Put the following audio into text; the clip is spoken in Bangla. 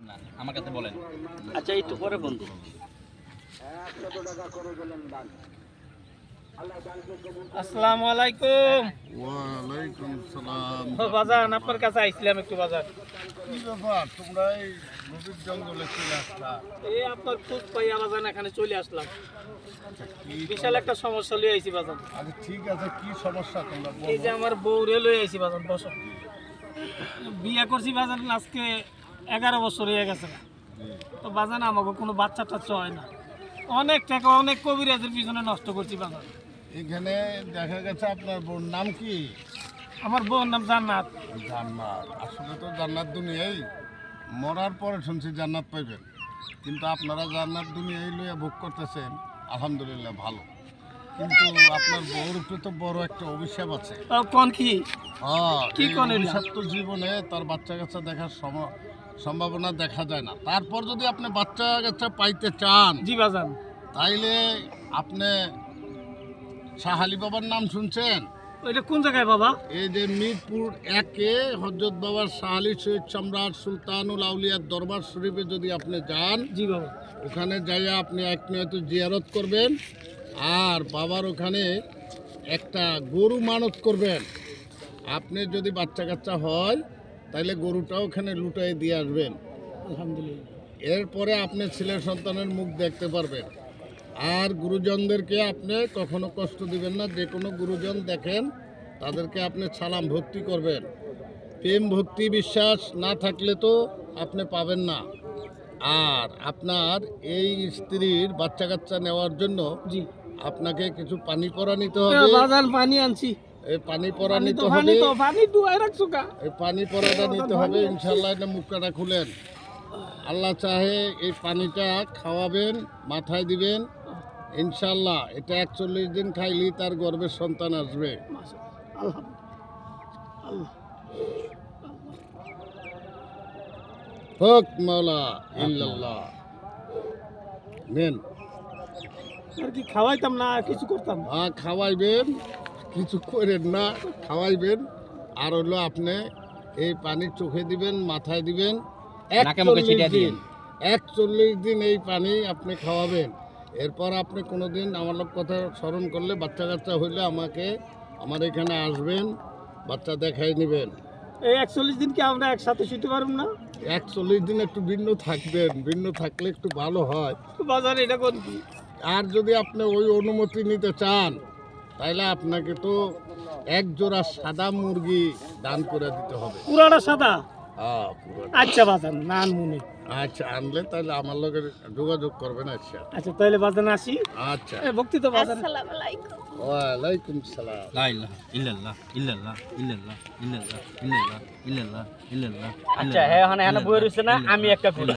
না আমার কাছে বলেন। আচ্ছা একটু পরে বন্ধু। আসসালামু আলাইকুম। ওয়ালাইকুম সালাম। বাজান আপনার কাছে আইছিলাম একটু বাজার। কি ব্যাপার তোমরা এই গভীর জঙ্গলে চলে আসলা? এই আপনার খোঁজ পাইয়া বাজান এখানে চলে আসলাম। আচ্ছা, কি বিশাল একটা সমস্যা লই আইছি বাজান। আচ্ছা ঠিক আছে, কি সমস্যা তোমরা এই যে বলো। আমার বউরে লই আইছি বাজান। বসো। বিয়ে করছি বাজান আজকে 11 বছর হয়ে গেছে। তো বাজান আমাকে কোনো বাচ্চা টাচ্চা হয় না। অনেক টাকা অনেক কবিরাজের পিছনে নষ্ট করছি বাজান। এখানে দেখা গেছে আপনার বোন নাম কি? আমার বউর নাম জান্নাত। জান্নাত। আসলে তো জান্নাত দুনিয়ায় মরার পরে শুনছি জান্নাত পাইবেন, কিন্তু আপনারা জান্নাত দুনিয়ায় লইয়া ভোগ করতেছেন, আলহামদুলিল্লাহ ভালো। কিন্তু আপনার বউর উপরে তো বড় একটা অভিশাপ আছে। কোন কি? হ্যাঁ, কি এই কোন এটা? অভিশাপ তো জীবনে তার বাচ্চা কাচ্চা দেখার সম্ভাবনা দেখা যায় না। তারপর যদি আপনি বাচ্চা কাচ্চা পাইতে চান, জি বাজান। তাইলে আপনি শাহালি বাবার নাম শুনছেন? ওইটা কোন জায়গায় বাবা? এই যে মিরপুর 1-এ হযরত বাবার শাহালি শহীদ সম্রাট সুলতানুল আউলিয়ার দরবার শরীফে যদি আপনি যান, জি বাবা। ওখানে যাইয়া আপনি এক নিয়ত জিয়ারত করবেন, আর বাবার ওখানে একটা গরু মানত করবেন। আপনি যদি বাচ্চা কাচ্চা হয় তাইলে গরুটাও ওখানে লুটাই দিয়ে আসবেন। আলহামদুলিল্লাহ। এরপরে আপনি ছেলে সন্তানের মুখ দেখতে পারবেন। আর গুরুজনদেরকে আপনি কখনো কষ্ট দিবেন না। যে কোনো গুরুজন দেখেন তাদেরকে আপনি সালাম ভক্তি করবেন। প্রেম ভক্তি বিশ্বাস না থাকলে তো আপনি পাবেন না। আর আপনার এই স্ত্রীর বাচ্চা কাচ্চা নেওয়ার জন্য জি আপনাকে কিছু পানি পরা নিতে হবে। বাজান পানি আনছি। এই পানি পরা পানি নিতে তো হবে। পানি ডুবাই রাখছো কা? এই পানি পরাটা নিতে হবে ইনশাল্লাহ। এটা মুখটা খুলেন। আল্লাহ চাহে এই পানিটা খাওয়াবেন, মাথায় দিবেন ইনশাল্লাহ। এটা 41 দিন খাইলেই তার গর্ভের সন্তান আসবে। আল্লাহ আল্লাহ। হক মাওলা ইল্লাল্লাহ। নেন। আর কি খাওয়াইতাম না কিছু করতাম? হ্যাঁ খাওয়াইবেন, কিছু করেন না, খাওয়াইবেন। আর হলো আপনি এই পানি চোখে দিবেন, মাথায় দিবেন। নাকে মুখে ছিটিয়ে দিবেন। 41 দিন এই পানি আপনি খাওয়াবেন। এরপর আপনি কোনোদিন আমার লোক কথা স্মরণ করলে বাচ্চা কাচ্চা হইলে আমার এখানে আসবেন, বাচ্চা দেখাই নেবেন। এই 41 দিন কি আমরা একসাথে শুতে পারবো না? 41 দিন একটু ভিন্ন থাকবেন, ভিন্ন থাকলে একটু ভালো হয়। বাজার এটা কোন কি? আর যদি আপনি ওই অনুমতি নিতে চান তাহলে আপনাকে তো এক জোড়া সাদা মুরগি দান করে দিতে হবে। পুরাটা সাদা? হ্যাঁ পুরোটা। আচ্ছা বাজান না মনে। আচ্ছা আনলে তাহলে আমার লগে যোগাযোগ করবেন। আচ্ছা আচ্ছা তাহলে বাজান আসি। আচ্ছা। ভক্তি তো বাজান। ওয়ালাইকুম সালাম। লা ইলাহা ইল্লাল্লাহ ইল্লাল্লাহ ইল্লাল্লাহ ইল্লাল্লাহ ইল্লাল্লাহ ইল্লাল্লাহ ইল্লাল্লাহ। আচ্ছা হ্যাঁ হ্যাঁ বই রয়েছে না, আমি একটা